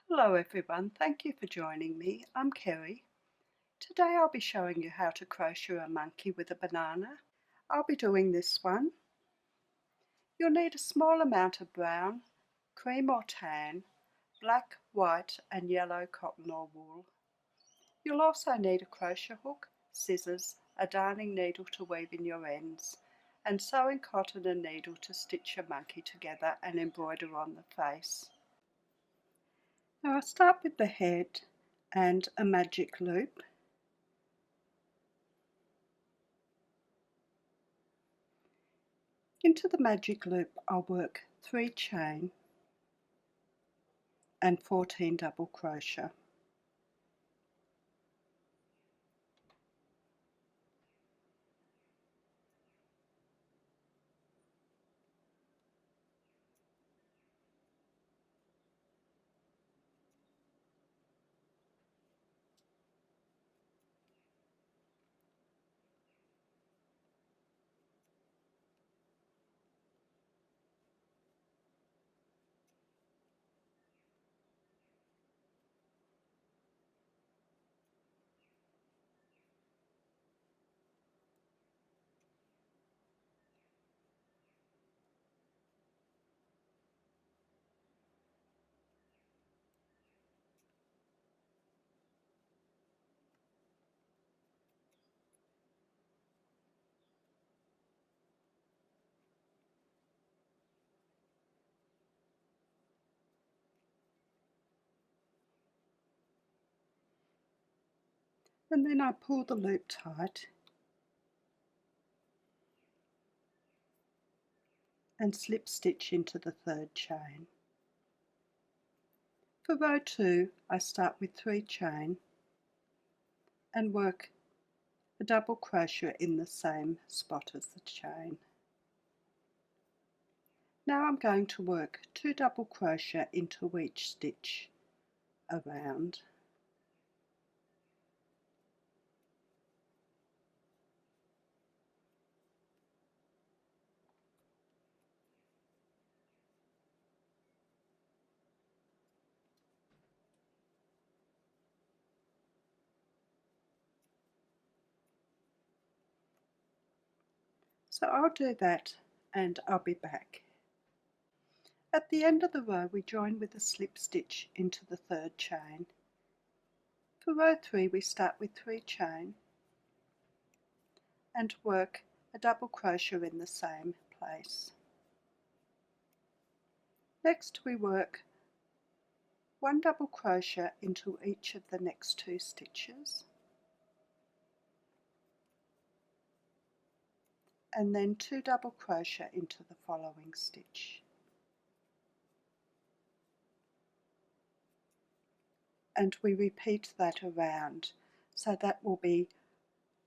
Hello everyone, thank you for joining me. I'm Kerry. Today I'll be showing you how to crochet a monkey with a banana. I'll be doing this one. You'll need a small amount of brown, cream or tan, black, white and yellow cotton or wool. You'll also need a crochet hook, scissors, a darning needle to weave in your ends, and sewing cotton and needle to stitch your monkey together and embroider on the face. Now I'll start with the head and a magic loop. Into the magic loop I'll work 3 chain and 14 double crochet. And then I pull the loop tight and slip stitch into the 3rd chain. For row 2 I start with 3 chain and work a double crochet in the same spot as the chain. Now I'm going to work 2 double crochet into each stitch around. So I'll do that and I'll be back. At the end of the row we join with a slip stitch into the 3rd chain. For row 3 we start with 3 chain and work a double crochet in the same place. Next we work 1 double crochet into each of the next 2 stitches, and then 2 double crochet into the following stitch. And we repeat that around, so that will be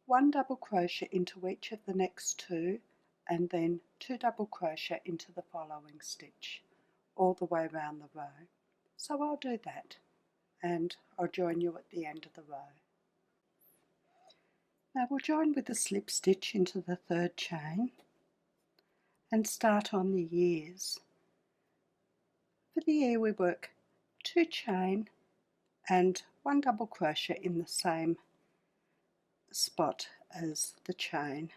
1 double crochet into each of the next 2 and then 2 double crochet into the following stitch all the way around the row. So I'll do that and I'll join you at the end of the row. Now we'll join with a slip stitch into the 3rd chain and start on the ears. For the ear we work 2 chain and 1 double crochet in the same spot as the chain,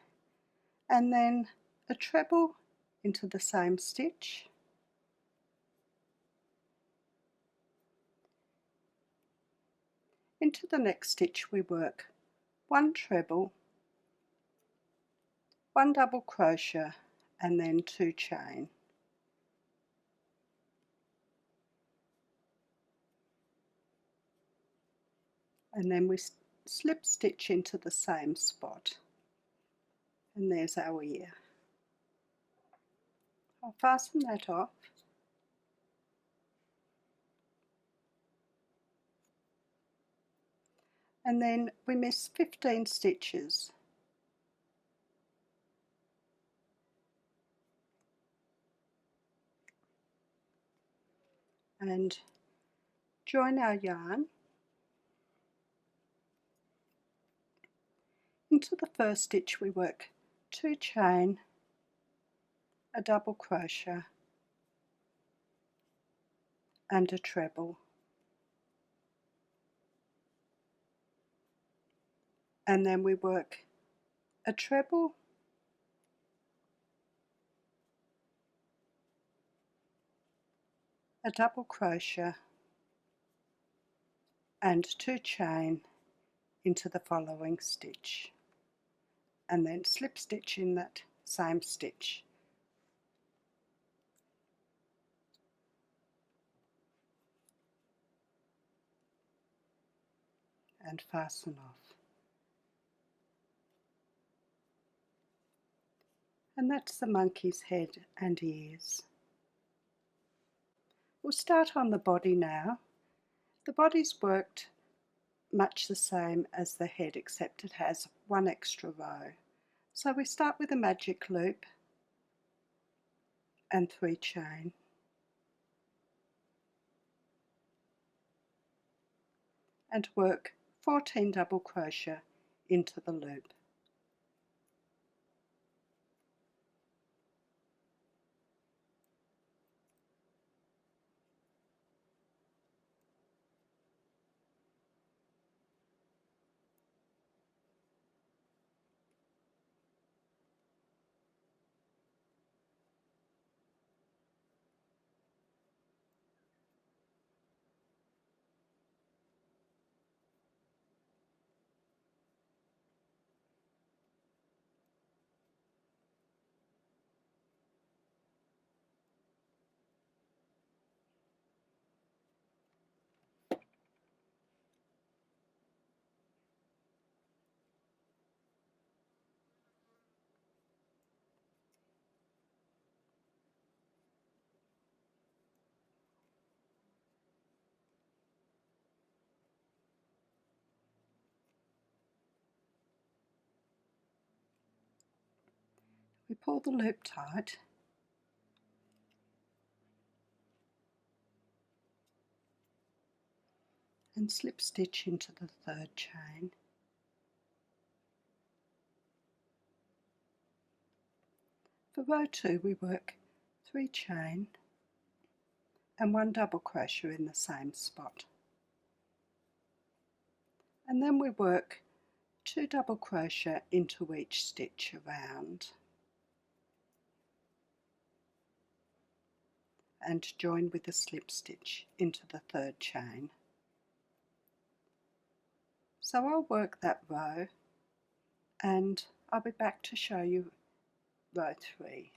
and then a treble into the same stitch, into the next stitch we work 1 treble, 1 double crochet and then 2 chain. And then we slip stitch into the same spot, and there's our ear. I'll fasten that off. And then we miss 15 stitches. And join our yarn into the first stitch. We work 2 chain, a double crochet and a treble, and then we work a treble, a double crochet and 2 chain into the following stitch, and then slip stitch in that same stitch. And fasten off. And that's the monkey's head and ears. We'll start on the body now. The body's worked much the same as the head, except it has one extra row. So we start with a magic loop and 3 chain, and work 14 double crochet into the loop. We pull the loop tight and slip stitch into the 3rd chain. For row 2 we work 3 chain and 1 double crochet in the same spot, and then we work 2 double crochet into each stitch around and join with a slip stitch into the 3rd chain. So I'll work that row and I'll be back to show you row 3.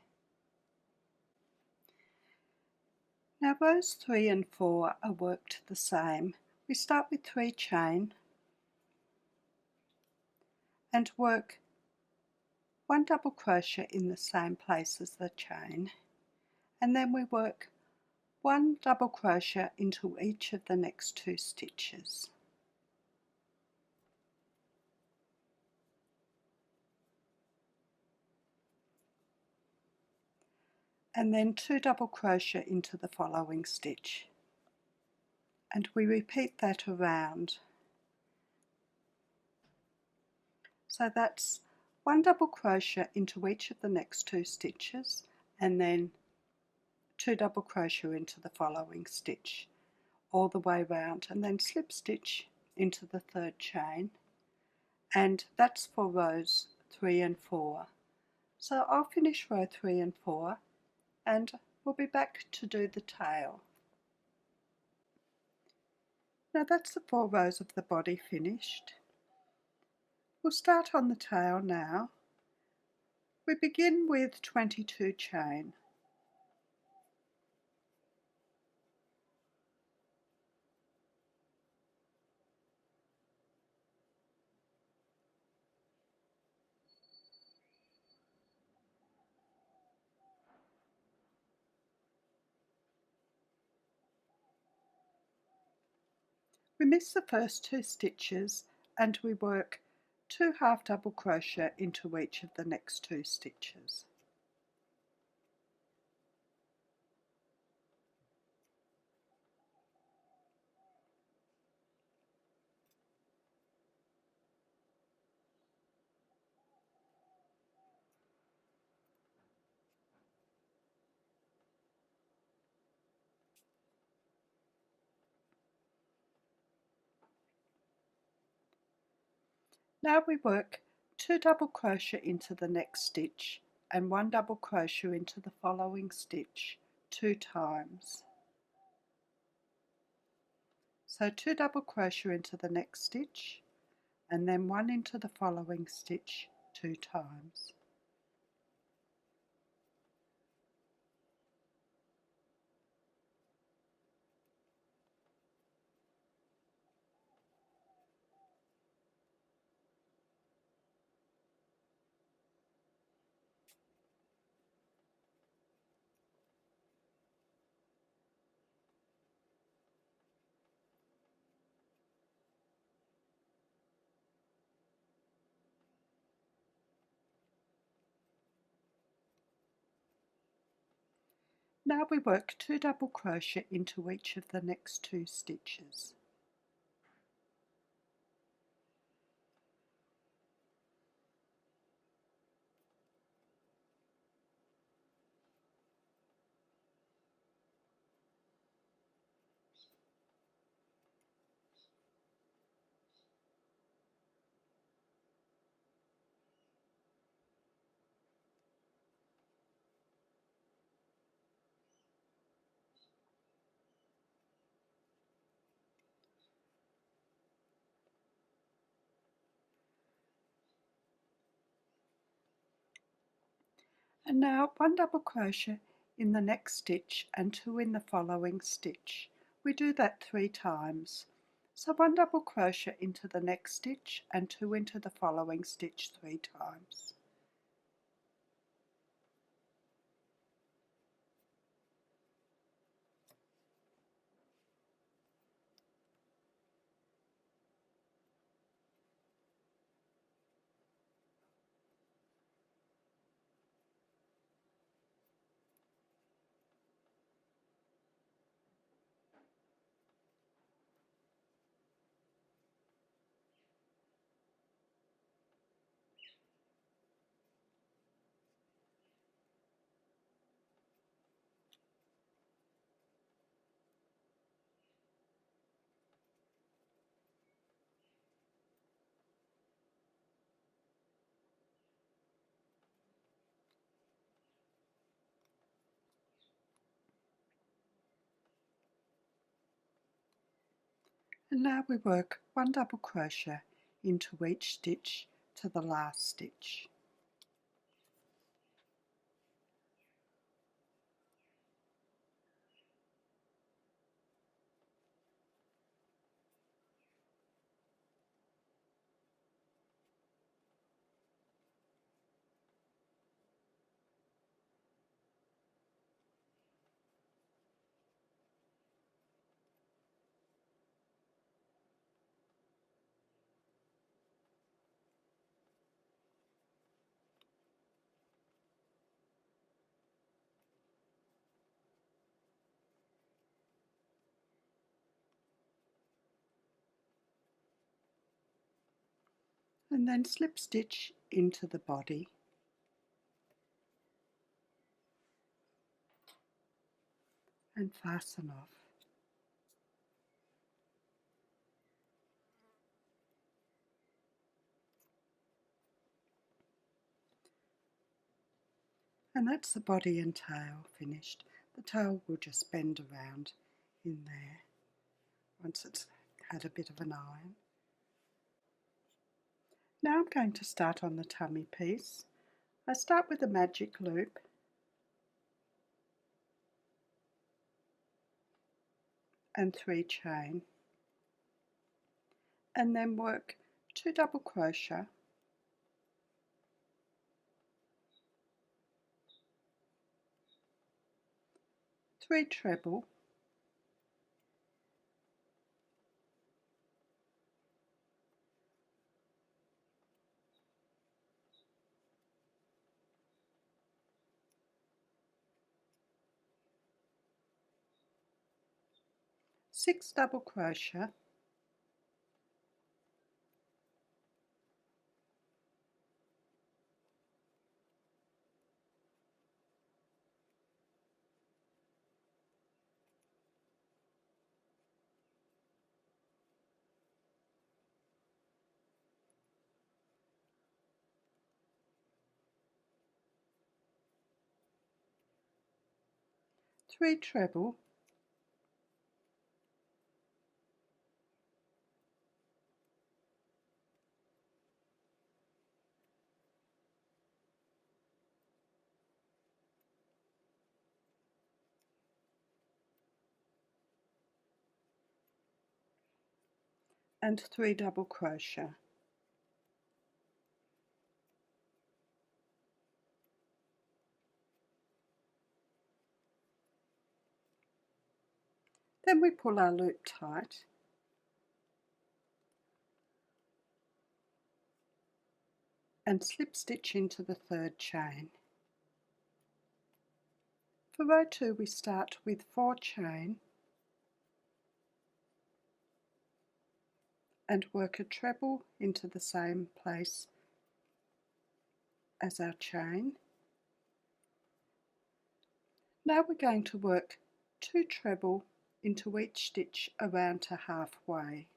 Now rows 3 and 4 are worked the same. We start with 3 chain and work 1 double crochet in the same place as the chain, and then we work 1 double crochet into each of the next 2 stitches. And then 2 double crochet into the following stitch, and we repeat that around. So that's 1 double crochet into each of the next 2 stitches, and then 2 double crochet into the following stitch all the way round, and then slip stitch into the 3rd chain, and that's for rows 3 and 4. So I'll finish row 3 and 4 and we'll be back to do the tail. Now that's the 4 rows of the body finished. We'll start on the tail now. We begin with 22 chain. We miss the first 2 stitches and we work 2 half double crochet into each of the next 2 stitches. Now we work 2 double crochet into the next stitch and 1 double crochet into the following stitch 2 times. So 2 double crochet into the next stitch and then 1 into the following stitch 2 times. Now we work 2 double crochet into each of the next 2 stitches. And now 1 double crochet in the next stitch and 2 in the following stitch. We do that 3 times. So 1 double crochet into the next stitch and 2 into the following stitch 3 times. And now we work 1 double crochet into each stitch to the last stitch. And then slip stitch into the body and fasten off. And that's the body and tail finished. The tail will just bend around in there once it's had a bit of an iron. Now I'm going to start on the tummy piece. I start with a magic loop and 3 chain, and then work 2 double crochet, three treble, six double crochet, 3 treble, and 3 double crochet. Then we pull our loop tight and slip stitch into the 3rd chain. For row 2 we start with 4 chain and work a treble into the same place as our chain. Now we're going to work 2 treble into each stitch around to halfway.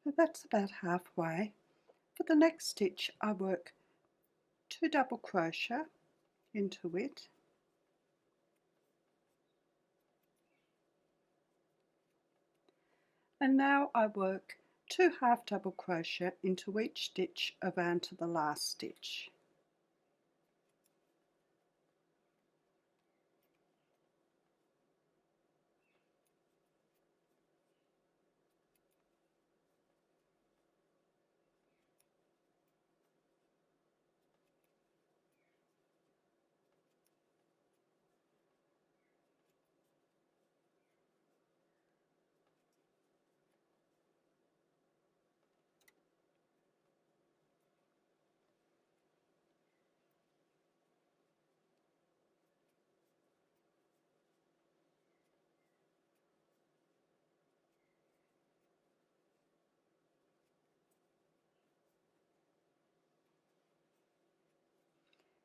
So that's about halfway. For the next stitch I work 2 double crochet into it, and now I work 2 half double crochet into each stitch around to the last stitch.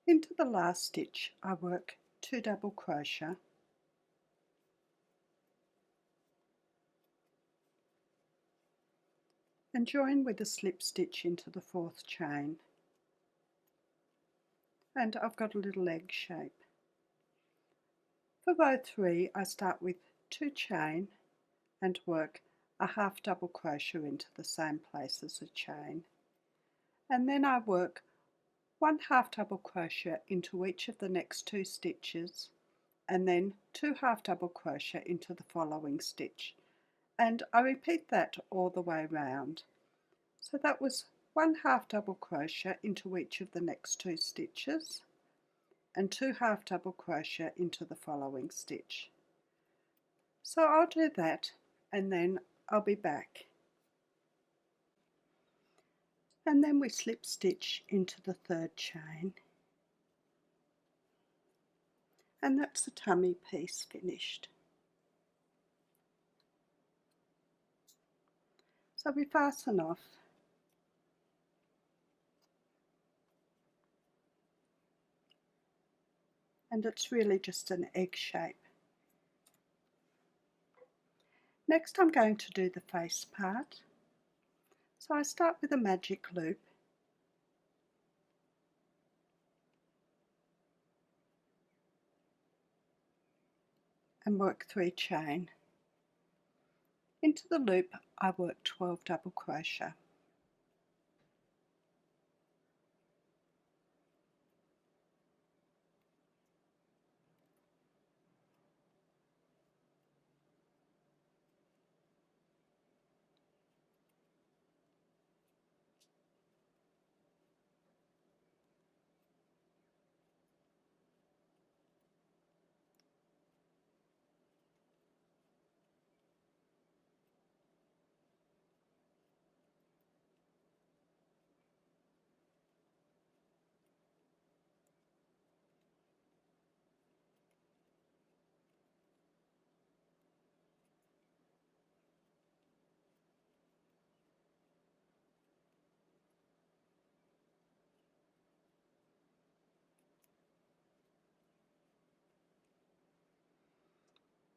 Into the last stitch I work 2 double crochet and join with a slip stitch into the 4th chain, and I've got a little egg shape. For row 3 I start with 2 chain and work a half double crochet into the same place as the chain, and then I work 1 half double crochet into each of the next 2 stitches, and then 2 half double crochet into the following stitch, and I repeat that all the way round. So that was 1 half double crochet into each of the next 2 stitches and 2 half double crochet into the following stitch. So I'll do that and then I'll be back. And then we slip stitch into the 3rd chain, and that's the tummy piece finished. So we fasten off and it's really just an egg shape. Next I'm going to do the face part. So I start with a magic loop and work 3 chain. Into the loop I work 12 double crochet.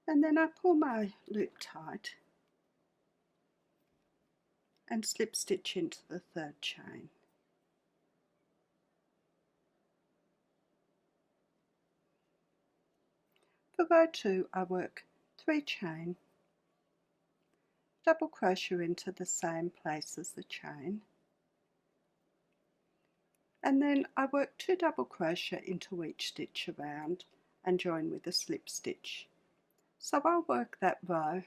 And then I pull my loop tight and slip stitch into the 3rd chain. For row 2 I work 3 chain, double crochet into the same place as the chain, and then I work 2 double crochet into each stitch around and join with a slip stitch. So I'll work that row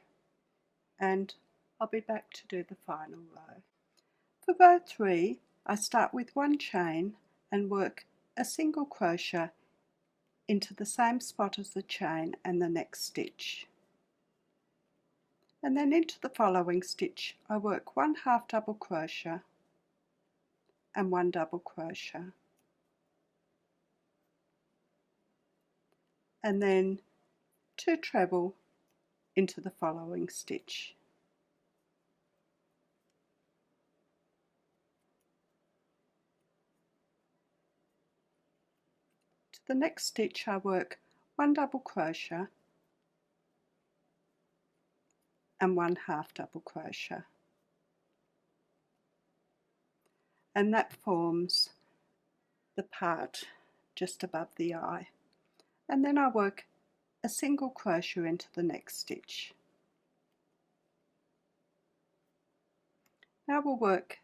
and I'll be back to do the final row. For row 3 I start with 1 chain and work a single crochet into the same spot as the chain and the next stitch. And then into the following stitch I work 1 half double crochet and 1 double crochet, and then 2 treble into the following stitch. To the next stitch I work 1 double crochet and 1 half double crochet, and that forms the part just above the eye, and then I work a single crochet into the next stitch. Now we'll work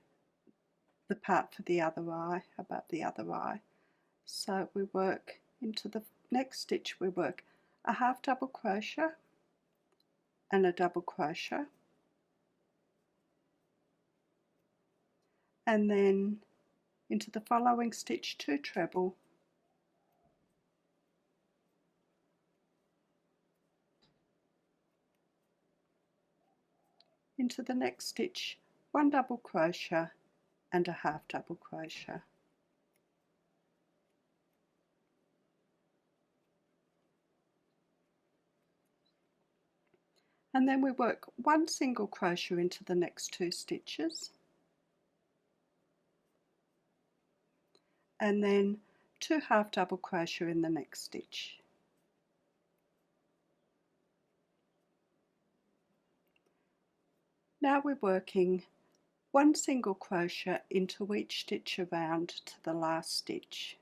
the part for the other eye, above the other eye. So we work into the next stitch, we work a half double crochet and a double crochet, and then into the following stitch 2 treble, into the next stitch 1 double crochet and a half double crochet. And then we work 1 single crochet into the next 2 stitches, and then 2 half double crochet in the next stitch. Now we're working 1 single crochet into each stitch around to the last stitch.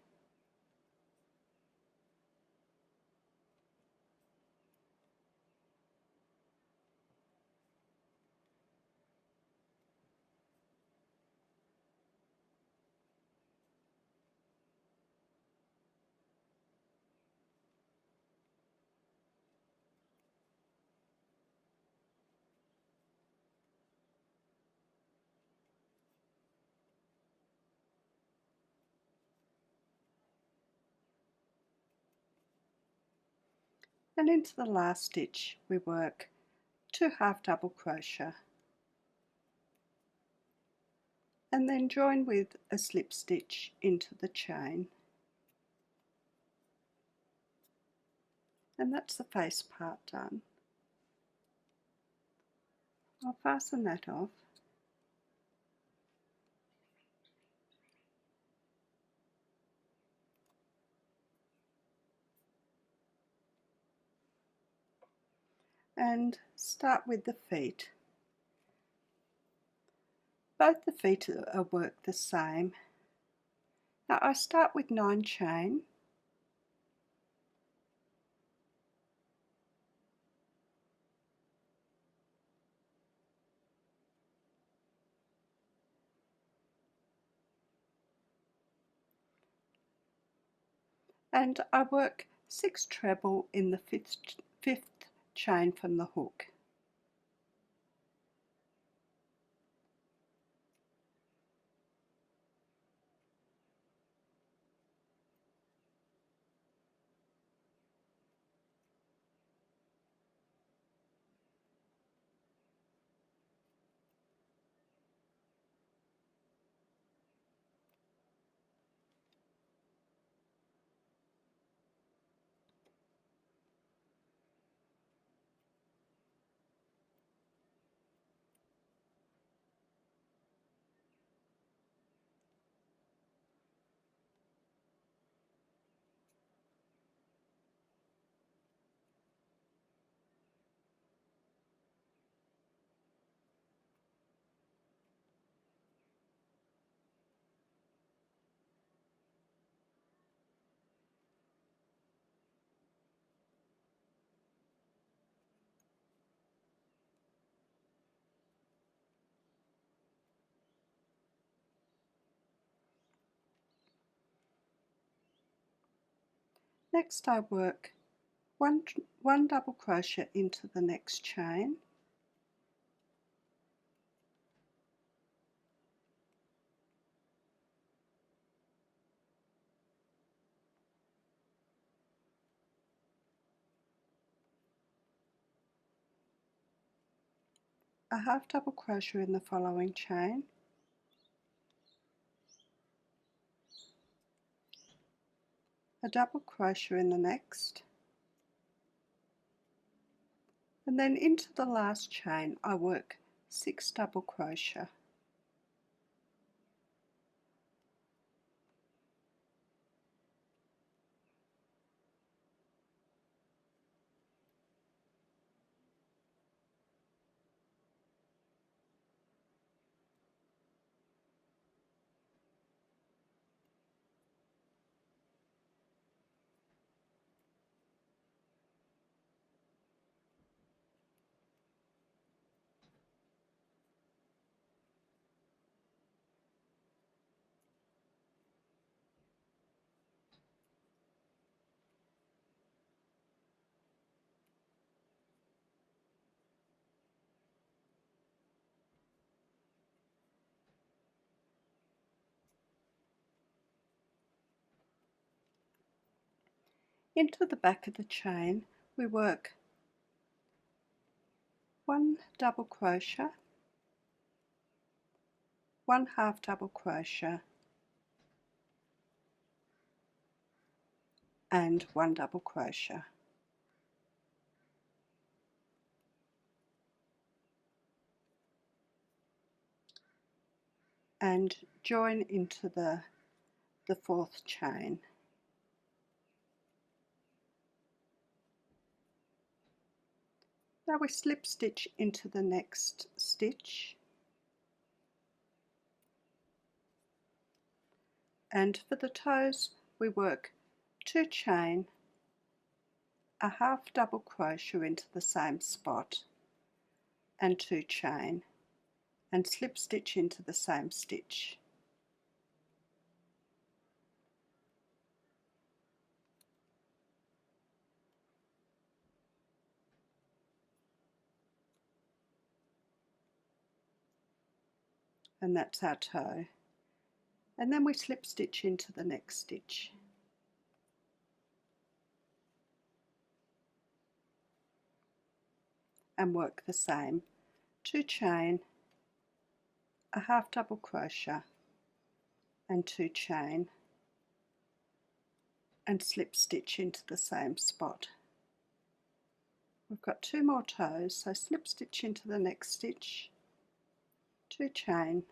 And into the last stitch we work 2 half double crochet and then join with a slip stitch into the chain, and that's the face part done. I'll fasten that off. and start with the feet. Both the feet are worked the same. Now I start with 9 chain, and I work 6 treble in the fifth chain from the hook. Next I work one double crochet into the next chain, a half double crochet in the following chain, a double crochet in the next, and then into the last chain I work 6 double crochet. Into the back of the chain we work 1 double crochet, 1 half double crochet and 1 double crochet. And join into the 4th chain. Now we slip stitch into the next stitch, and for the toes we work 2 chain, a half double crochet into the same spot and 2 chain, and slip stitch into the same stitch. And that's our toe, and then we slip stitch into the next stitch. And work the same, 2 chain, a half double crochet and 2 chain, and slip stitch into the same spot. We've got 2 more toes, so slip stitch into the next stitch, 2 chain,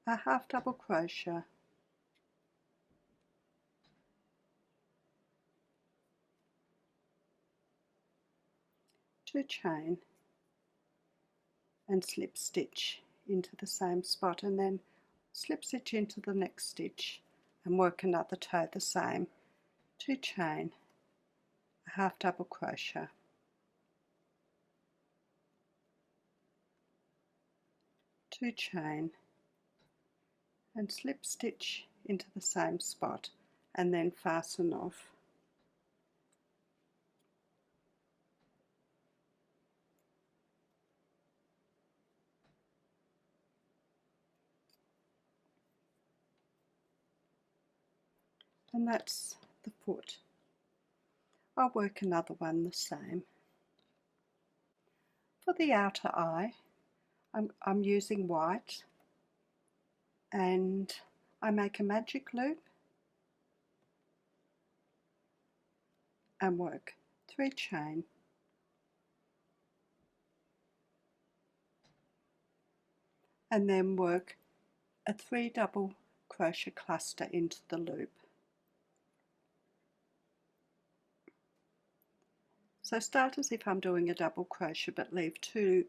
a half double crochet 2 chain and slip stitch into the same spot, and then slip stitch into the next stitch and work another toe the same. 2 chain, a half double crochet, 2 chain and slip stitch into the same spot and then fasten off. And that's the foot. I'll work another one the same. For the outer eye, I'm using white, and I make a magic loop and work 3 chain, and then work a 3 double crochet cluster into the loop. So start as if I'm doing a double crochet, but leave 2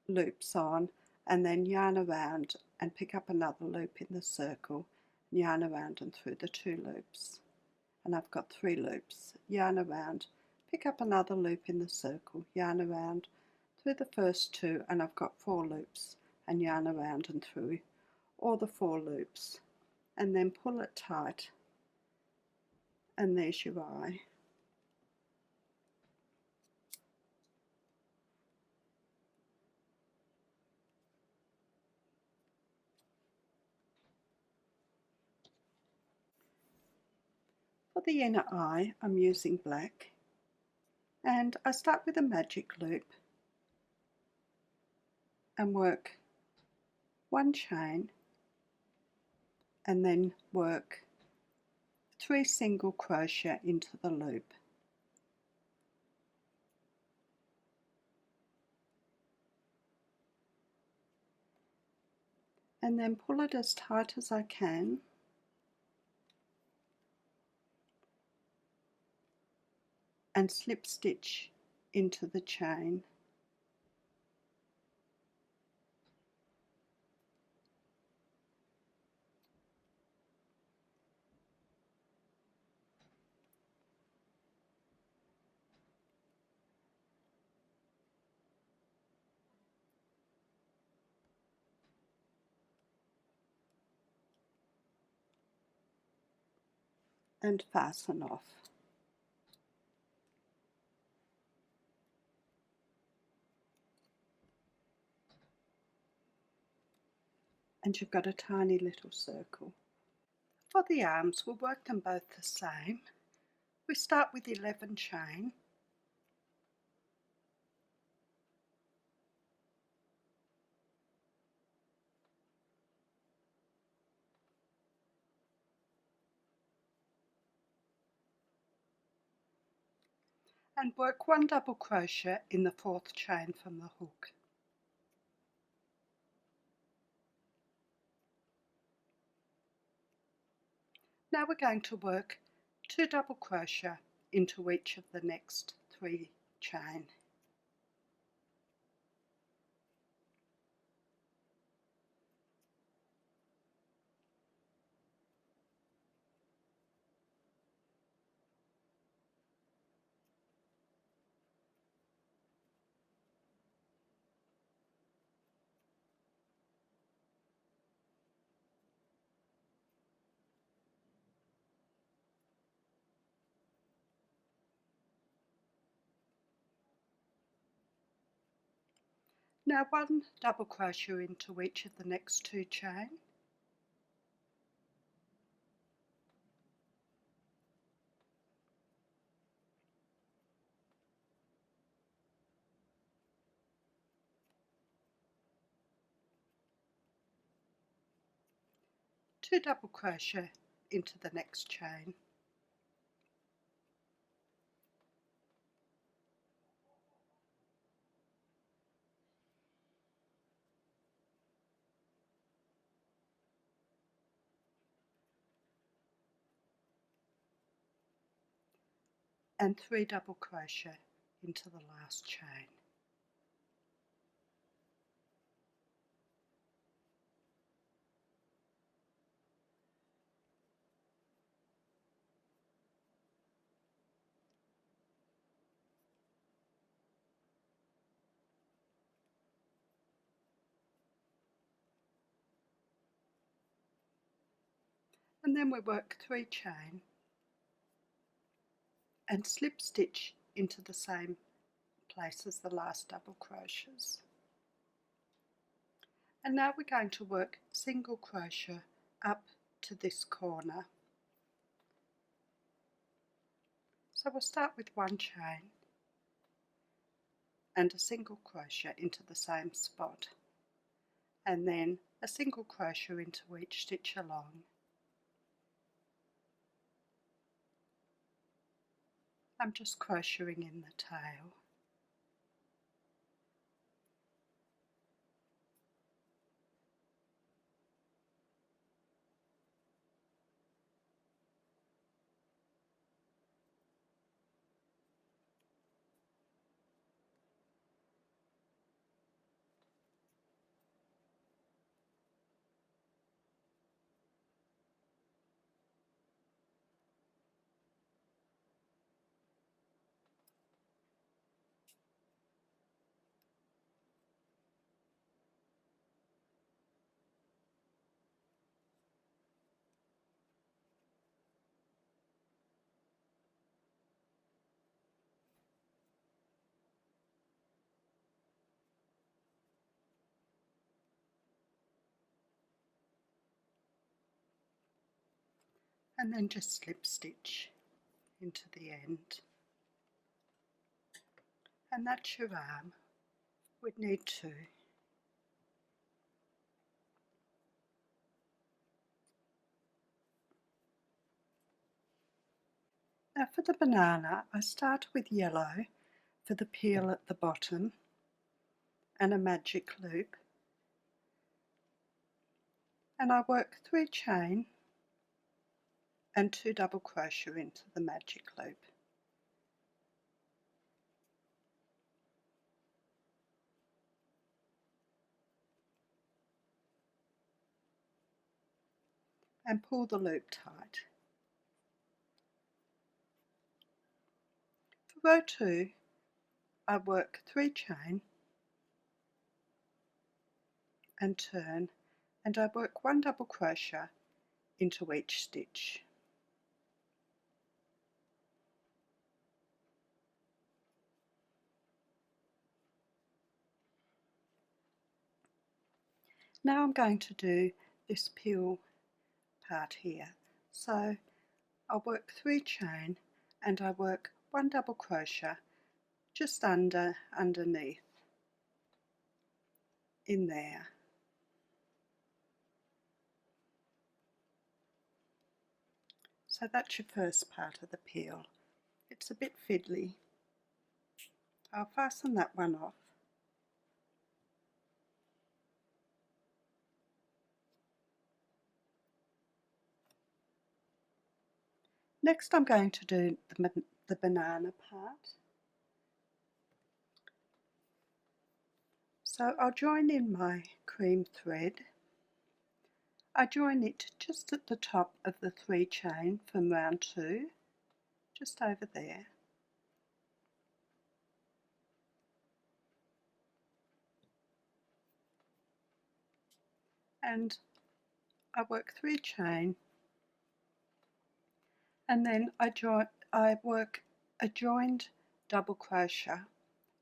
loops on, and then yarn around and pick up another loop in the circle, yarn around and through the 2 loops. And I've got 3 loops, yarn around, pick up another loop in the circle, yarn around through the first 2, and I've got 4 loops, and yarn around and through all the 4 loops, and then pull it tight, and there's your eye. For the inner eye, I'm using black, and I start with a magic loop and work 1 chain, and then work 3 single crochet into the loop. And then pull it as tight as I can, and slip stitch into the chain. And fasten off. And you've got a tiny little circle. For the arms, we'll work them both the same. We start with 11 chain, and work 1 double crochet in the 4th chain from the hook. Now we're going to work 2 double crochet into each of the next 3 chain. Now 1 double crochet into each of the next 2 chain, two double crochet into the next chain, and 3 double crochet into the last chain. And then we work 3 chain and slip stitch into the same place as the last double crochets. And now we're going to work single crochet up to this corner. So we'll start with 1 chain and a single crochet into the same spot, and then a single crochet into each stitch along. I'm just crocheting in the tail. And then just slip stitch into the end. And that's your arm. We'd need 2. Now for the banana, I start with yellow for the peel at the bottom and a magic loop, and I work 3 chain and 2 double crochet into the magic loop. And pull the loop tight. For row 2, I work 3 chain and turn, and I work 1 double crochet into each stitch. Now I'm going to do this peel part here. So I'll work 3 chain and I work 1 double crochet just underneath in there. So that's your first part of the peel. It's a bit fiddly. I'll fasten that one off. Next I'm going to do the banana part. So I'll join in my cream thread. I join it just at the top of the 3 chain from round 2, just over there. And I work 3 chain, and then I work a joined double crochet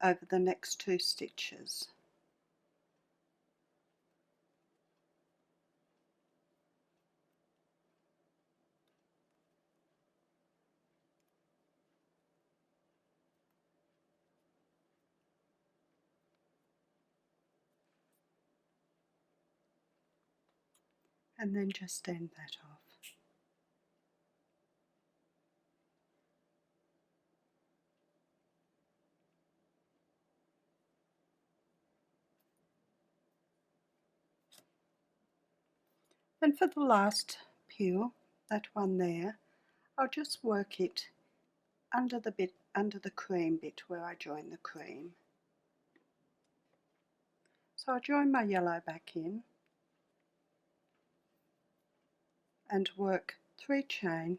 over the next 2 stitches. And then just end that off. And for the last peel, that one there, I'll just work it under the bit under the cream bit where I join the cream. So I join my yellow back in and work 3 chain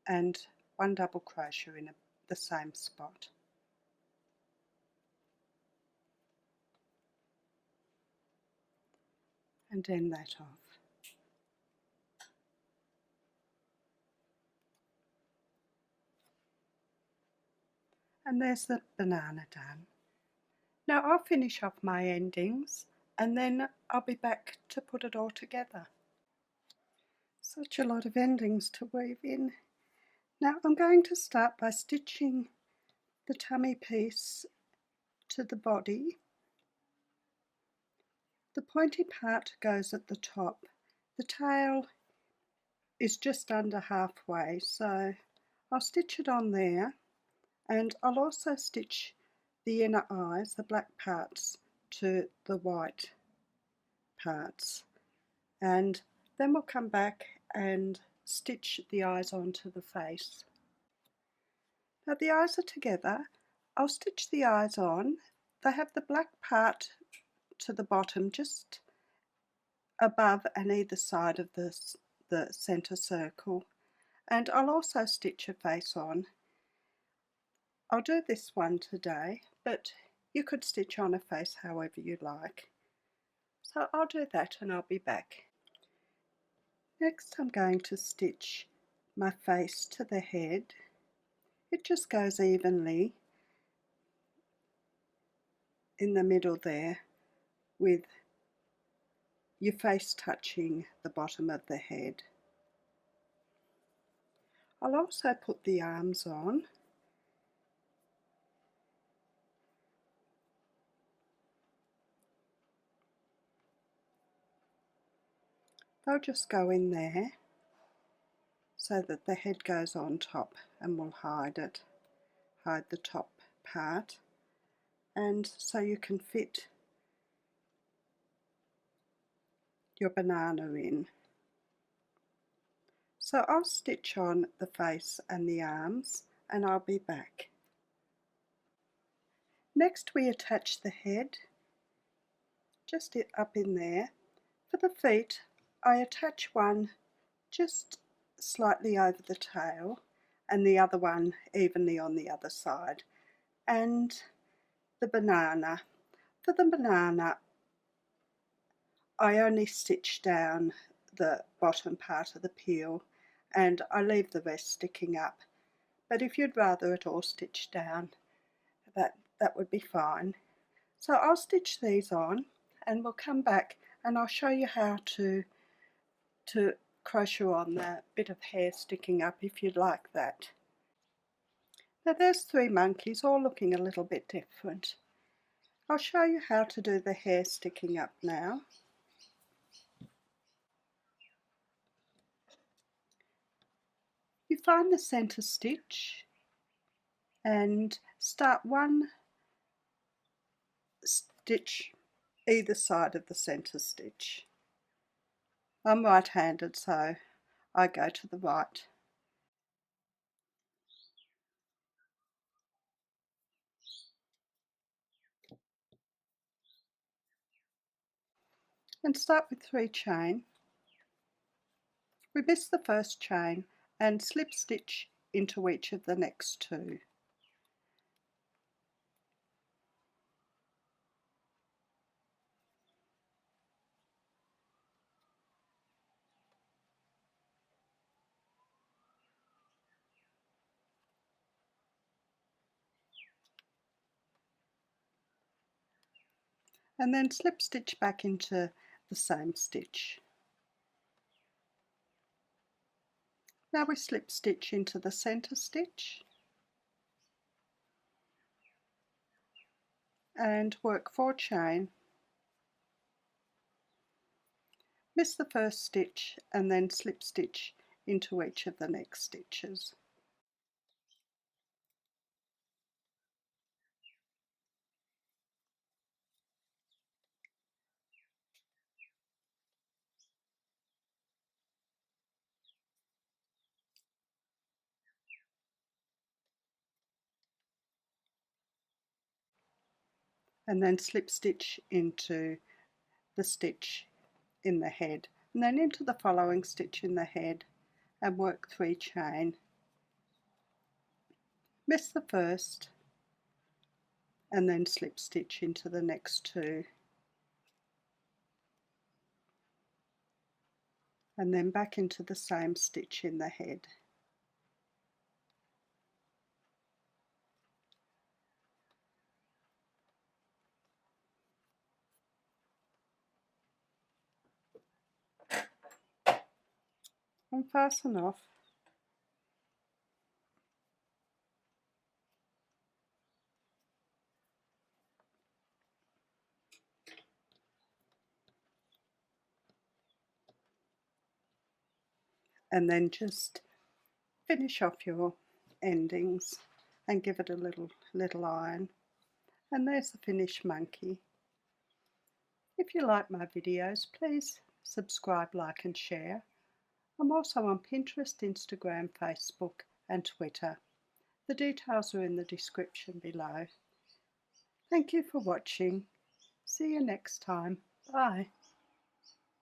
and 1 double crochet in the same spot. And end that off. And there's the banana done. Now I'll finish off my endings and then I'll be back to put it all together. Such a lot of endings to weave in. Now I'm going to start by stitching the tummy piece to the body. The pointy part goes at the top. The tail is just under halfway, so I'll stitch it on there, and I'll also stitch the inner eyes, the black parts, to the white parts, and then we'll come back and stitch the eyes onto the face. Now the eyes are together. I'll stitch the eyes on. They have the black part to the bottom, just above and either side of the centre circle, and I'll also stitch a face on. I'll do this one today, but you could stitch on a face however you like. So I'll do that and I'll be back. Next I'm going to stitch my face to the head. It just goes evenly in the middle there, with your face touching the bottom of the head. I'll also put the arms on. They'll just go in there so that the head goes on top and will hide it, hide the top part, and so you can fit your banana in. So I'll stitch on the face and the arms and I'll be back. Next we attach the head, just up in there. For the feet I attach one just slightly over the tail and the other one evenly on the other side. And the banana. For the banana I only stitch down the bottom part of the peel and I leave the rest sticking up. But if you'd rather it all stitched down, that would be fine. So I'll stitch these on and we'll come back and I'll show you how to crochet on the bit of hair sticking up if you'd like that. Now there's 3 monkeys all looking a little bit different. I'll show you how to do the hair sticking up now. You find the centre stitch and start 1 stitch either side of the centre stitch. I'm right-handed, so I go to the right. And start with 3 chain. We miss the first chain and slip stitch into each of the next 2. And then slip stitch back into the same stitch. Now we slip stitch into the centre stitch and work 4 chain, miss the first stitch and then slip stitch into each of the next stitches. and then slip stitch into the stitch in the head, and then into the following stitch in the head and work 3 chain. Miss the first and then slip stitch into the next 2, and then back into the same stitch in the head. And fasten off. And then just finish off your endings and give it a little iron. And there's the finished monkey. If you like my videos, please subscribe, like and share. I'm also on Pinterest, Instagram, Facebook and Twitter. The details are in the description below. Thank you for watching. See you next time. Bye.